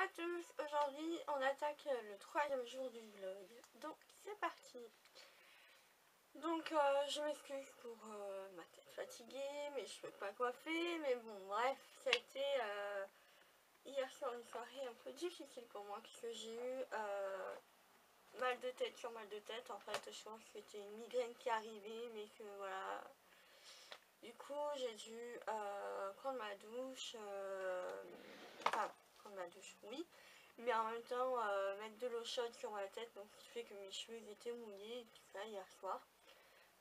à tous, aujourd'hui on attaque le troisième jour du vlog, donc c'est parti. Donc je m'excuse pour ma tête fatiguée, mes cheveux pas coiffés, mais bon bref, ça a été hier soir une soirée un peu difficile pour moi puisque j'ai eu mal de tête sur mal de tête. En fait je pense que c'était une migraine qui arrivait, mais que voilà, du coup j'ai dû prendre ma douche, enfin prendre ma douche oui, mais en même temps mettre de l'eau chaude sur ma tête, donc ce qui fait que mes cheveux étaient mouillés et tout ça hier soir.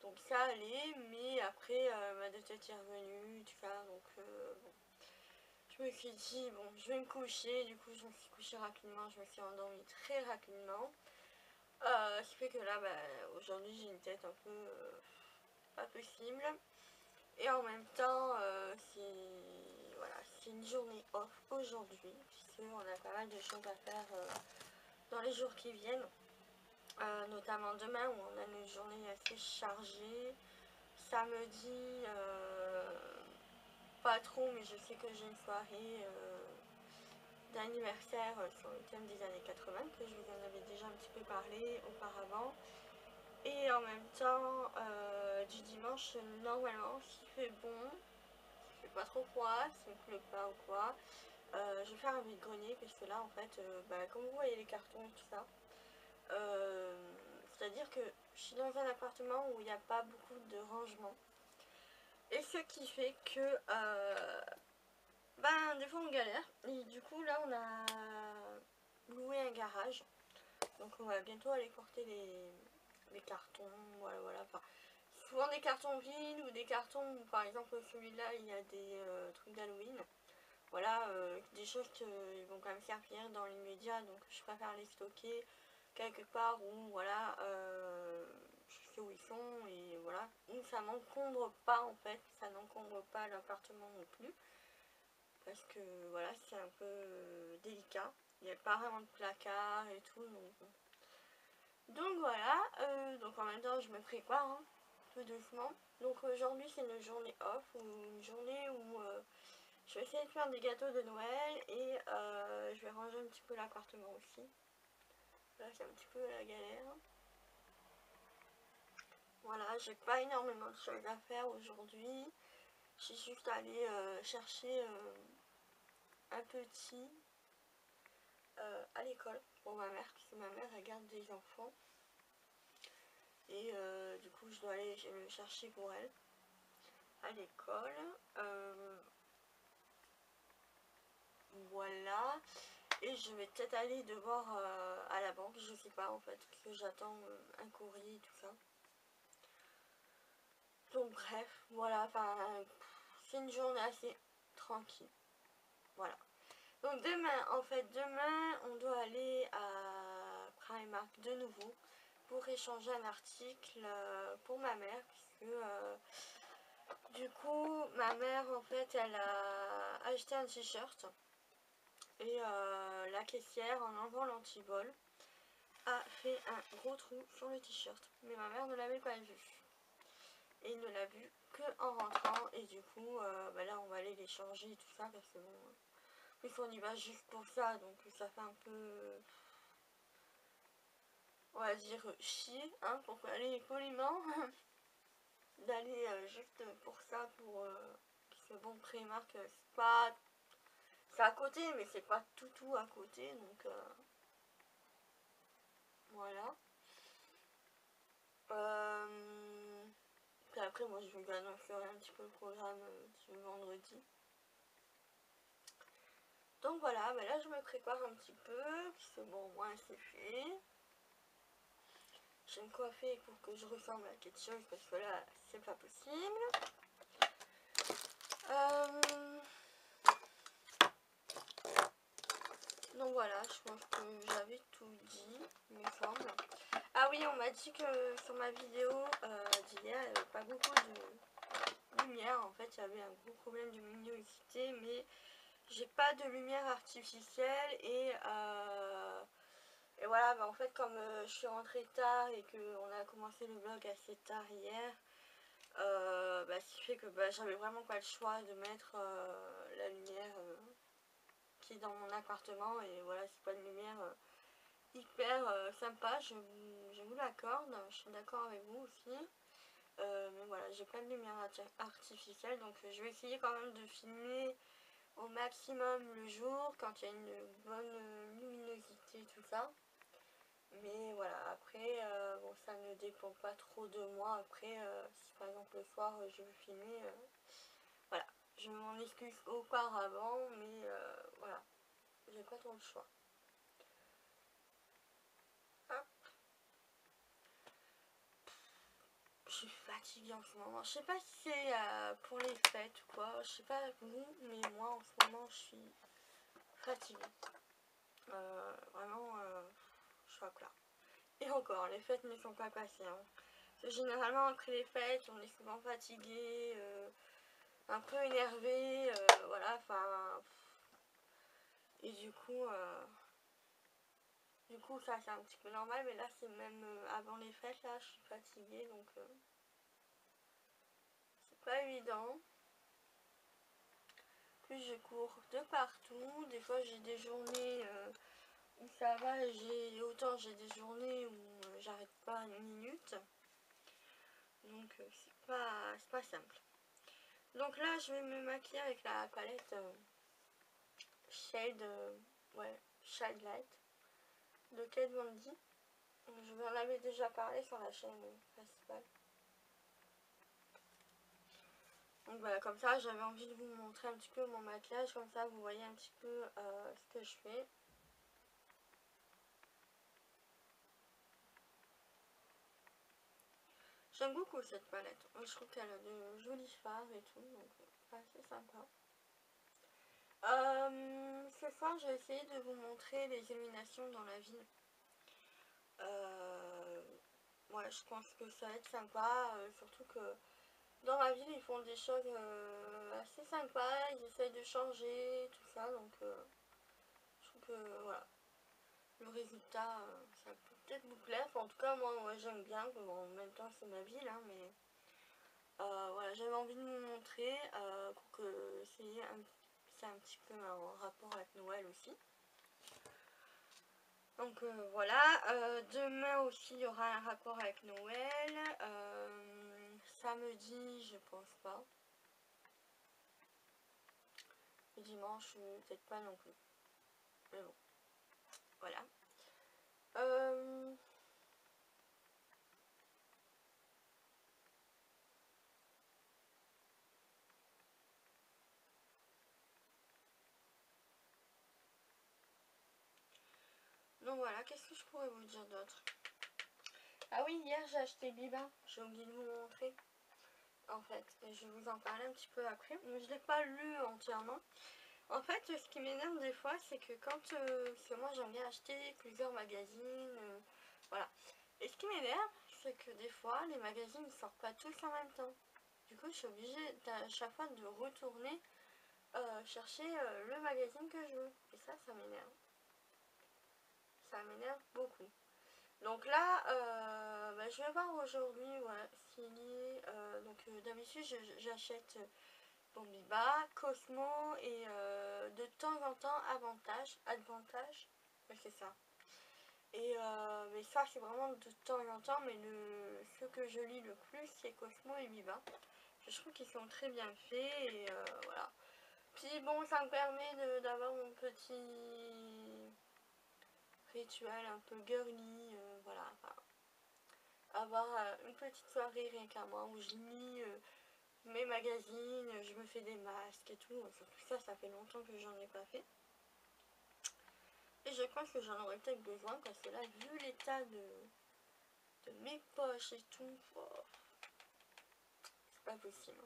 Donc ça allait, mais après ma de tête est revenue, tout ça, donc bon. Je me suis dit bon je vais me coucher, du coup je me suis couchée rapidement, je me suis endormie très rapidement. Ce qui fait que là aujourd'hui j'ai une tête un peu pas possible. Et en même temps, c'est une journée off aujourd'hui, puisqu'on a pas mal de choses à faire dans les jours qui viennent. Notamment demain où on a une journée assez chargée. Samedi, pas trop, mais je sais que j'ai une soirée d'anniversaire sur le thème des années 80, que je vous en avais déjà un petit peu parlé auparavant. Et en même temps, du dimanche, normalement, s'il fait bon, il fait pas trop froid, s'il ne pleut pas ou quoi, je vais faire un vide-grenier, parce que là, en fait, comme vous voyez les cartons et tout ça, c'est-à-dire que je suis dans un appartement où il n'y a pas beaucoup de rangement. Et ce qui fait que, des fois on galère. Et du coup, là, on a loué un garage. Donc on va bientôt aller porter les cartons, voilà. Enfin, souvent des cartons vides ou des cartons où par exemple celui-là il y a des trucs d'Halloween. Voilà, des choses qui vont quand même servir dans l'immédiat, donc je préfère les stocker quelque part où voilà, je sais où ils sont et voilà, où ça n'encombre pas en fait, ça n'encombre pas l'appartement non plus. Parce que voilà, c'est un peu délicat. Il n'y a pas vraiment de placard et tout, donc voilà, donc en même temps je me prépare hein, tout doucement. Donc aujourd'hui c'est une journée off, ou une journée où je vais essayer de faire des gâteaux de Noël et je vais ranger un petit peu l'appartement aussi. Là c'est un petit peu la galère. Voilà, j'ai pas énormément de choses à faire aujourd'hui. J'ai juste allé chercher un petit à l'école pour ma mère, puisque ma mère elle garde des enfants. Et du coup je dois aller le chercher pour elle à l'école. Voilà. Et je vais peut-être aller devoir à la banque, je sais pas en fait, parce que j'attends un courrier et tout ça. Donc bref, voilà, enfin c'est une journée assez tranquille. Voilà. Donc demain on doit aller à Primark de nouveau pour échanger un article pour ma mère, puisque du coup ma mère en fait elle a acheté un t-shirt et la caissière en enlevant l'antivol a fait un gros trou sur le t-shirt, mais ma mère ne l'avait pas vu et ne l'a vu que en rentrant. Et du coup là on va aller les changer et tout ça, parce que bon puisqu'on y va juste pour ça, donc ça fait un peu on va dire chier hein, pour aller poliment d'aller juste pour ça, pour parce que bon Primark c'est pas, c'est à côté mais c'est pas tout à côté, donc voilà. Puis après moi je vous annoncerai un petit peu le programme du vendredi. Donc voilà, là je me prépare un petit peu, puisque bon moi c'est fait. Je vais me coiffer pour que je ressemble à quelque chose, parce que là c'est pas possible. Donc voilà, je pense que j'avais tout dit, il me semble. Ah oui, on m'a dit que sur ma vidéo d'hier, il n'y avait pas beaucoup de lumière. En fait, il y avait un gros problème de luminosité, mais j'ai pas de lumière artificielle. Et voilà, en fait, comme je suis rentrée tard et qu'on a commencé le vlog assez tard hier, ce qui fait que j'avais vraiment pas le choix de mettre la lumière qui est dans mon appartement, et voilà, c'est pas une lumière hyper sympa, je vous l'accorde, je suis d'accord avec vous aussi. Mais voilà, j'ai pas de lumière artificielle, donc je vais essayer quand même de filmer au maximum le jour, quand il y a une bonne luminosité, tout ça. Mais voilà, après, bon, ça ne dépend pas trop de moi. Après, si par exemple le soir je veux filmer, voilà, je m'en excuse auparavant, mais voilà, j'ai pas trop le choix. Hop. Je suis fatiguée en ce moment. Je sais pas si c'est pour les fêtes ou quoi, je sais pas vous, mais moi en ce moment je suis fatiguée. Vraiment, je crois que là. Et encore, les fêtes ne sont pas passées. Hein. Généralement, après les fêtes, on est souvent fatigué, un peu énervé, voilà, enfin. Et du coup, ça c'est un petit peu normal, mais là, c'est même avant les fêtes, là, je suis fatiguée, donc c'est pas évident. Plus je cours de partout, des fois j'ai des journées où ça va, autant j'ai des journées où j'arrête pas une minute. Donc c'est pas simple. Donc là je vais me maquiller avec la palette Shade ouais, Shade Light de Kat Von D. Je vous en avais déjà parlé sur la chaîne principale. Donc voilà, comme ça j'avais envie de vous montrer un petit peu mon maquillage, comme ça vous voyez un petit peu ce que je fais. J'aime beaucoup cette palette, je trouve qu'elle a de jolis fards et tout, donc c'est assez sympa. Ce soir, je vais essayer de vous montrer les illuminations dans la ville. Ouais, je pense que ça va être sympa, surtout que dans ma ville, ils font des choses assez sympas, ils essayent de changer, tout ça, donc je trouve que voilà, le résultat, ça peut peut-être vous plaire. Enfin, en tout cas, moi j'aime bien, bon, en même temps c'est ma ville, hein, mais voilà, j'avais envie de vous montrer pour que c'est un petit peu en rapport avec Noël aussi. Donc voilà, demain aussi il y aura un rapport avec Noël. Samedi, je pense pas. Et dimanche, peut-être pas non plus. Mais bon, voilà. Donc voilà, qu'est-ce que je pourrais vous dire d'autre? Ah oui, hier j'ai acheté Biba, j'ai oublié de vous montrer. En fait, et je vais vous en parler un petit peu après. Mais je l'ai pas lu entièrement. En fait, ce qui m'énerve des fois, c'est que quand... parce que moi j'aime bien acheter plusieurs magazines, voilà. Et ce qui m'énerve, c'est que des fois, les magazines ne sortent pas tous en même temps. Du coup, je suis obligée à chaque fois de retourner chercher le magazine que je veux. Et ça m'énerve. Ça m'énerve beaucoup. Donc là, bah, je vais voir aujourd'hui, ouais, s'il y a... donc d'habitude, j'achète Biba, Cosmo et de temps en temps Advantage, ouais, c'est ça. Et mais ça c'est vraiment de temps en temps, mais ce que je lis le plus c'est Cosmo et Biba. Je trouve qu'ils sont très bien faits et voilà. Puis bon, ça me permet d'avoir mon petit rituel un peu girly, voilà. Enfin, avoir une petite soirée rien qu'à moi où je lis mes magazines, je me fais des masques et tout. Surtout ça fait longtemps que j'en ai pas fait. Et je pense que j'en aurais peut-être besoin parce que là, vu l'état de mes poches et tout, oh, c'est pas possible.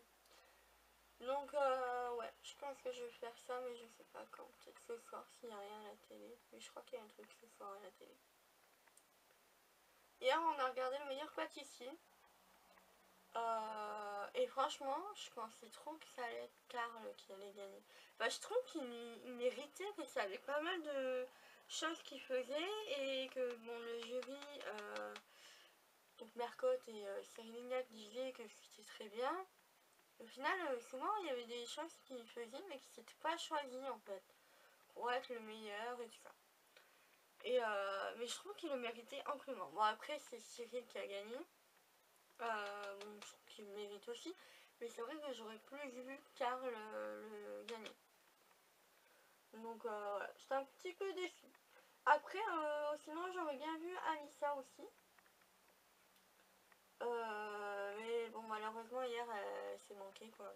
Donc ouais, je pense que je vais faire ça, mais je sais pas quand. Peut-être ce soir s'il n'y a rien à la télé. Mais je crois qu'il y a un truc ce soir à la télé. Hier, on a regardé Le Meilleur Pâtissier. Et franchement, je pensais trop que ça allait être Karl qui allait gagner. Enfin, je trouve qu'il méritait parce qu'il y avait pas mal de choses qu'il faisait et que bon, le jury, donc Mercotte et Cyril Lignac disaient que c'était très bien. Au final, souvent, il y avait des choses qu'il faisait mais qui n'étaient pas choisies en fait. pour être le meilleur et tout ça. Et mais je trouve qu'il le méritait amplement. Bon après c'est Cyril qui a gagné. Bon, je trouve qu'il mérite aussi. Mais c'est vrai que j'aurais plus vu Karl le gagner. Donc voilà, j'étais un petit peu déçue. Après, sinon j'aurais bien vu Alissa aussi. Mais bon, malheureusement hier elle s'est manquée quoi.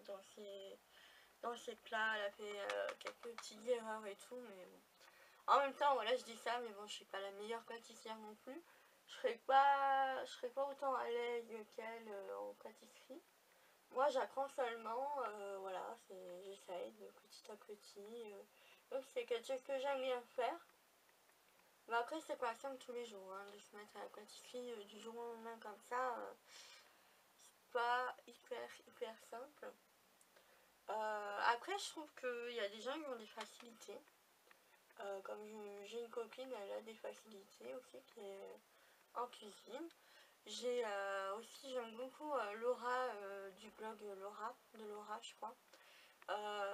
Dans ses plats, elle a fait quelques petites erreurs et tout. Mais bon. En même temps, voilà, je dis ça, mais bon, je suis pas la meilleure pâtissière non plus. Je serais pas autant à l'aise qu'elle en pâtisserie. Moi, j'apprends seulement, voilà, j'essaye de petit à petit. Donc c'est quelque chose que j'aime bien faire. Mais après, c'est pas simple tous les jours, hein, de se mettre à la pâtisserie du jour au lendemain comme ça. C'est pas hyper simple. Après, je trouve qu'il y a des gens qui ont des facilités. Comme j'ai une copine, elle a des facilités aussi qui est en cuisine. J'aime beaucoup Laura du blog de Laura je crois,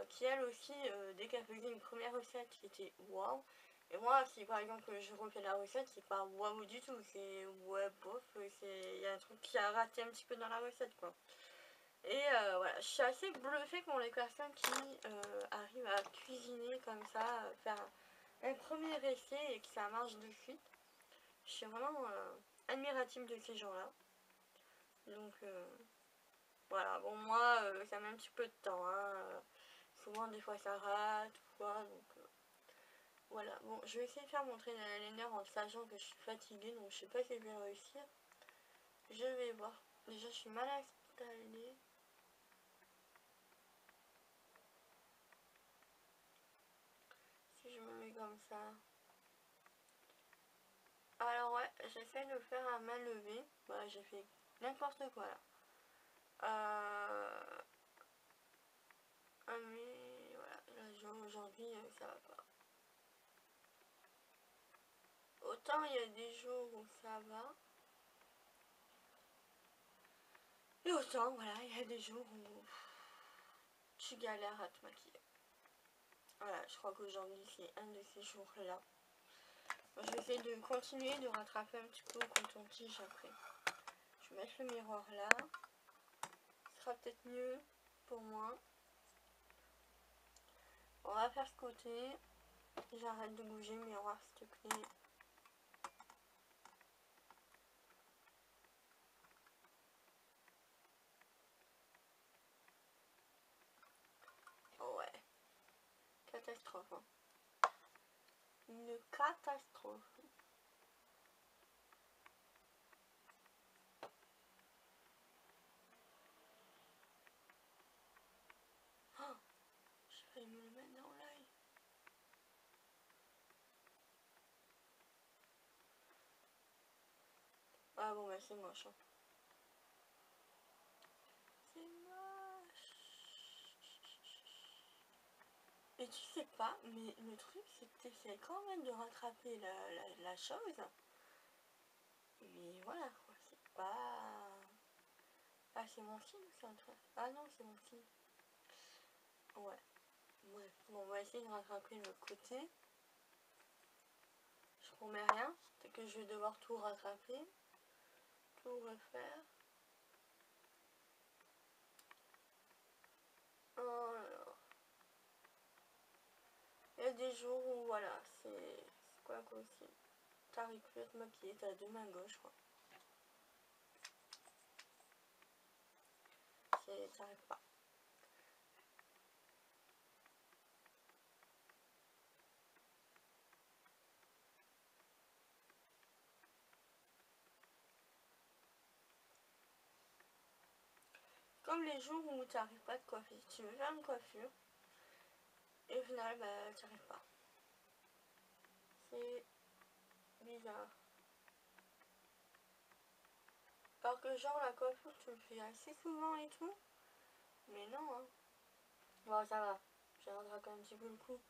qui elle aussi, dès qu'elle faisait une première recette qui était waouh, et moi si par exemple je refais la recette, c'est pas waouh du tout, c'est ouais bof, il y a un truc qui a raté un petit peu dans la recette quoi. Et voilà, je suis assez bluffée pour les personnes qui arrivent à cuisiner comme ça, faire un premier essai et que ça marche de suite. Je suis vraiment admirative de ces gens-là. Donc voilà, bon moi ça met un petit peu de temps, hein. Souvent des fois ça rate ou quoi, donc voilà. Bon, je vais essayer de faire mon train eyeliner en sachant que je suis fatiguée, donc je sais pas si je vais réussir. Je vais voir. Déjà je suis mal installée. Si je me mets comme ça. Alors ouais, j'essaie de faire à main levée. Voilà, j'ai fait n'importe quoi là. Mais voilà, aujourd'hui ça va pas. Autant il y a des jours où ça va. Et autant, voilà, il y a des jours où tu galères à te maquiller. Voilà, je crois qu'aujourd'hui c'est un de ces jours-là. Je vais essayer de continuer de rattraper un petit peu au coton-tige après. Je vais mettre le miroir là. Ce sera peut-être mieux pour moi. On va faire ce côté. J'arrête de bouger le miroir s'il te plaît. Oh ouais. Catastrophe. Hein. Une catastrophe. Oh, j'ai failli me le mettre dans l'œil. Ah bon bah c'est moche. Hein. C'est moche. Et tu sais pas, mais le truc c'est que t'essaies quand même de rattraper la chose. Mais voilà quoi, c'est pas... Ah c'est mon signe ou c'est un truc? Ah non c'est mon signe. Ouais. Bref, bon on va essayer de rattraper le côté. Je promets rien, c'est que je vais devoir tout rattraper. Tout refaire. Oh là là. Il y a des jours où voilà, c'est quoi aussi. T'arrives plus à te maquiller, t'as deux mains gauches quoi. T'arrives pas. Comme les jours où t'arrives pas à te coiffer. Tu veux faire une coiffure et au final bah t'arrives pas. C'est bizarre. Alors que genre la coiffure tu le fais assez souvent et tout. Mais non hein. Bon ça va. J'ai rattrapé un petit peu le coup.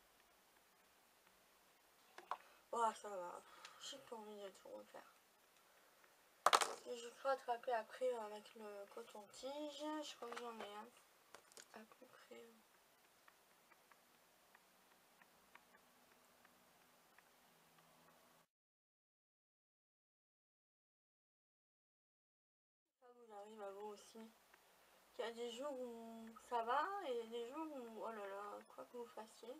Oh ça va. J'ai pas envie de tout refaire. Et je peux rattraper après avec le coton-tige. Je crois que j'en ai un. À peu près. j'avoue aussi. Il y a des jours où ça va et des jours où, oh là là, quoi que vous fassiez,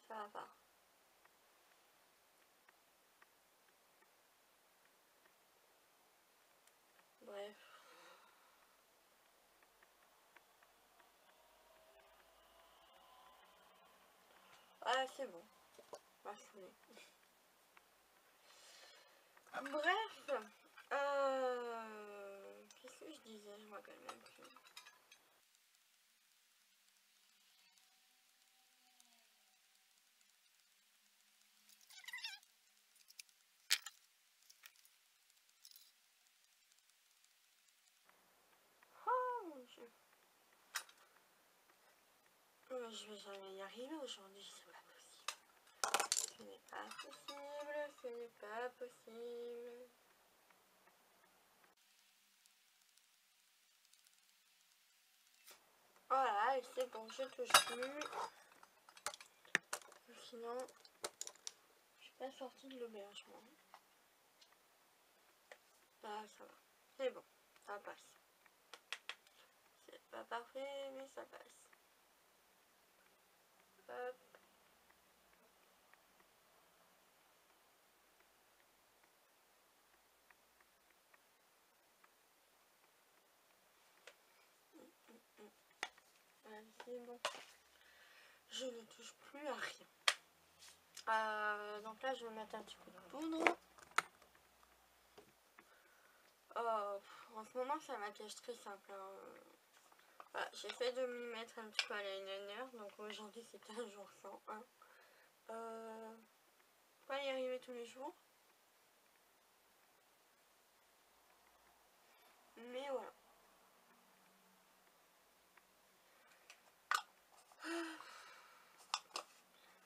ça va pas. Bref. Ah, c'est bon. Pas saoulé. Bref. Qu'est-ce que je disais? Je me rappelle même plus. Oh mon dieu. Je vais jamais y arriver aujourd'hui, c'est pas possible. Ce n'est pas possible, ce n'est pas possible. Voilà, et c'est bon, je touche plus. Sinon, je suis pas sortie de l'auberge, moi. Ah, ça va. C'est bon, ça passe. C'est pas parfait, mais ça passe. Hop. Voilà, c'est bon. Je ne touche plus à rien. Donc là, je vais mettre un petit coup de poudre. En ce moment, c'est un maquillage très simple. Hein. Voilà, j'essaie de m'y mettre un petit peu à l'eyeliner. Donc aujourd'hui, c'était un jour sans. Hein. Pas y arriver tous les jours. Mais voilà.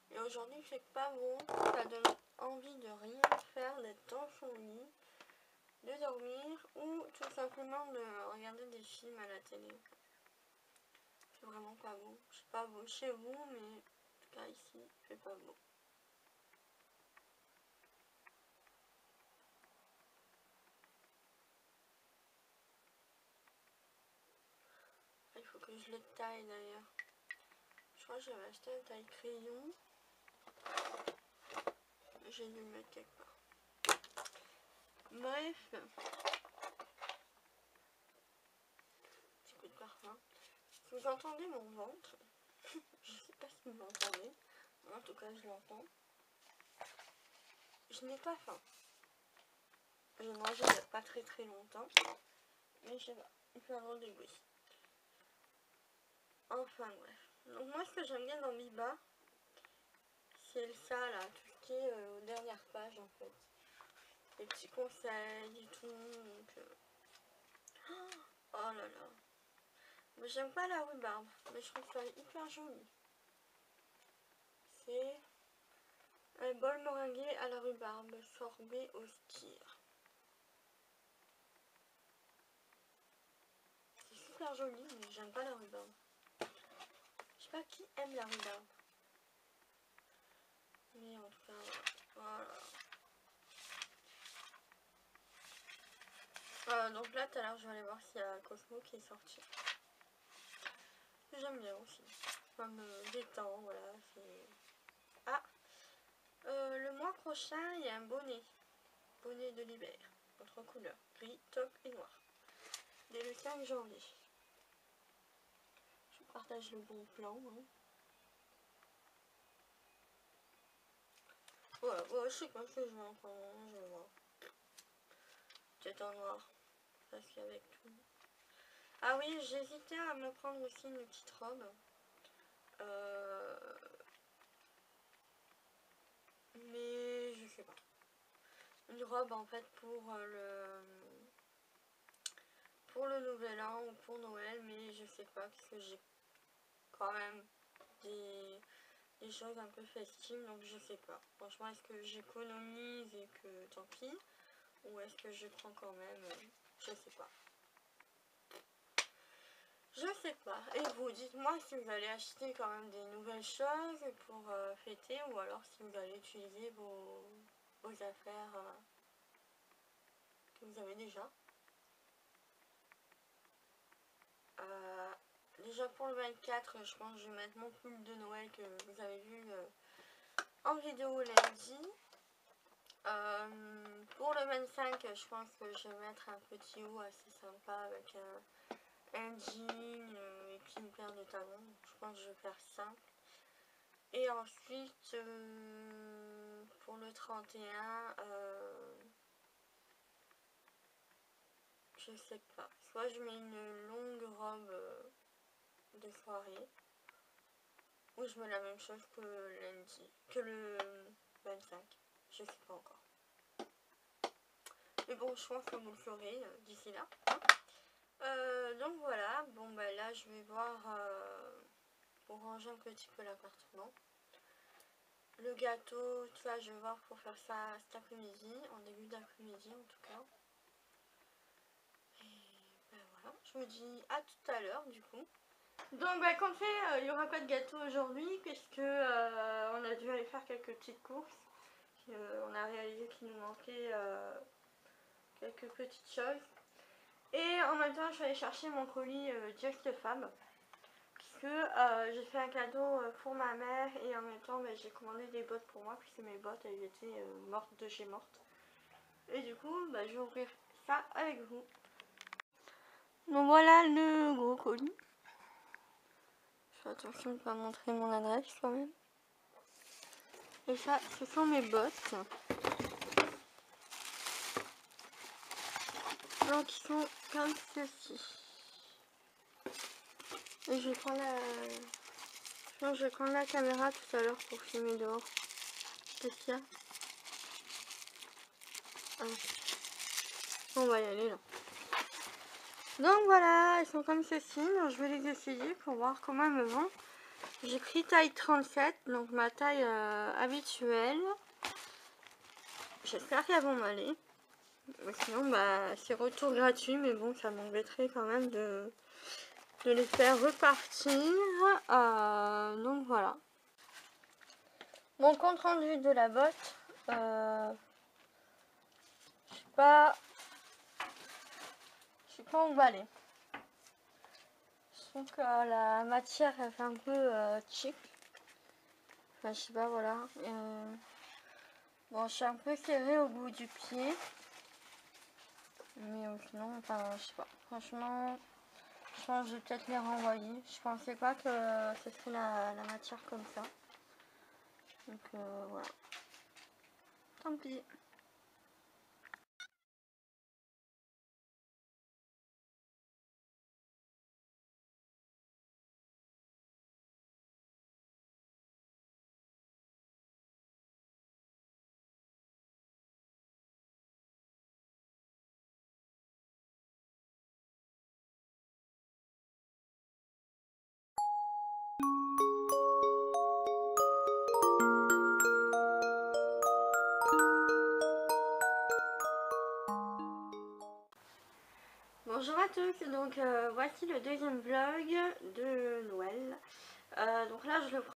Et aujourd'hui, il fait pas bon. Ça donne envie de rien faire, d'être dans son lit, de dormir ou tout simplement de regarder des films à la télé. C'est vraiment pas beau. C'est pas beau chez vous, mais en tout cas ici, c'est pas beau. Il faut que je le taille d'ailleurs. Je crois que j'avais acheté un taille crayon. J'ai dû le mettre quelque part. Bref. Petit coup de parfum. Si vous entendez mon ventre, je sais pas si vous l'entendez. En tout cas, je l'entends. Je n'ai pas faim. J'ai mangé il n'y a pas très longtemps. Mais je sais pas. Il fait un drôle de bruit. Enfin bref. Donc moi, ce que j'aime bien dans Biba, c'est ça là. Tout ce qui est aux dernières pages en fait. Les petits conseils et tout. Donc, oh là là. Moi j'aime pas la rhubarbe, mais je trouve ça hyper joli. C'est un bol meringué à la rhubarbe, sorbet au skyr. C'est super joli, mais j'aime pas la rhubarbe. Je sais pas qui aime la rhubarbe. Mais en tout cas, voilà. Donc là, tout à l'heure, je vais aller voir s'il y a Cosmo qui est sorti. J'aime bien aussi. Ça me détend, voilà. Ah, le mois prochain, il y a un bonnet. Bonnet de l'hiver. En 3 couleurs. Gris, taupe et noir. Dès le 5 janvier. Je partage le bon plan. Hein. Voilà, ouais, je sais pas ce que je vais en prendre. Je vais voir. Peut-être en noir. Parce qu'avec tout. Ah oui, j'hésitais à me prendre aussi une petite robe. Mais je sais pas. Une robe en fait pour le nouvel an ou pour Noël, mais je sais pas parce que j'ai quand même des choses un peu festives, donc je sais pas. Franchement, est-ce que j'économise et que tant pis, ou est-ce que je prends quand même, je sais pas. Je sais pas. Et vous, dites-moi si vous allez acheter quand même des nouvelles choses pour fêter, ou alors si vous allez utiliser vos affaires que vous avez déjà. Déjà pour le 24, je pense que je vais mettre mon pull de Noël que vous avez vu en vidéo lundi. Pour le 25, je pense que je vais mettre un petit haut assez sympa avec un jean et puis une paire de talons. Je pense que je vais faire simple. Et ensuite, pour le 31, je sais pas. Soit je mets une longue robe de soirée, ou je mets la même chose que lundi, que le 25. Je sais pas encore. Mais bon, je pense que vous le saurez d'ici là. Donc voilà, bon bah là je vais voir pour ranger un petit peu l'appartement. Le gâteau, tout ça, je vais voir pour faire ça cet après-midi, en début d'après-midi en tout cas. Et ben voilà, je vous dis à tout à l'heure du coup. Donc bah comme fait, il n'y aura pas de gâteau aujourd'hui puisque on a dû aller faire quelques petites courses. On a réalisé qu'il nous manquait quelques petites choses. Et en même temps, je suis allée chercher mon colis Just Fab. Puisque j'ai fait un cadeau pour ma mère et en même temps bah, j'ai commandé des bottes pour moi puisque mes bottes elles étaient mortes de chez morte. Et du coup bah, je vais ouvrir ça avec vous. Donc voilà le gros colis. Je fais attention de ne pas montrer mon adresse quand même. Et ça, ce sont mes bottes. Donc ils sont comme ceci. Et je vais prendre la caméra tout à l'heure pour filmer dehors. Qu'est-ce qu'il y a? Ah. On va y aller là. Donc voilà, elles sont comme ceci. Donc je vais les essayer pour voir comment elles me vont. J'ai pris taille 37, donc ma taille habituelle. J'espère qu'elles vont m'aller. Sinon, bah, c'est retour gratuit, mais bon, ça m'embêterait quand même de les faire repartir. Donc voilà. Mon compte rendu de la botte. Je sais pas emballée. Je trouve que la matière elle fait un peu cheap. Enfin, je sais pas, voilà. Bon, je suis un peu serrée au bout du pied. Mais sinon, enfin, je sais pas. Franchement, je pense que je vais peut-être les renvoyer. Je pensais pas que ce serait la matière comme ça. Donc voilà. Tant pis. Bonjour à tous, donc voici le deuxième vlog de Noël. Donc là je le prends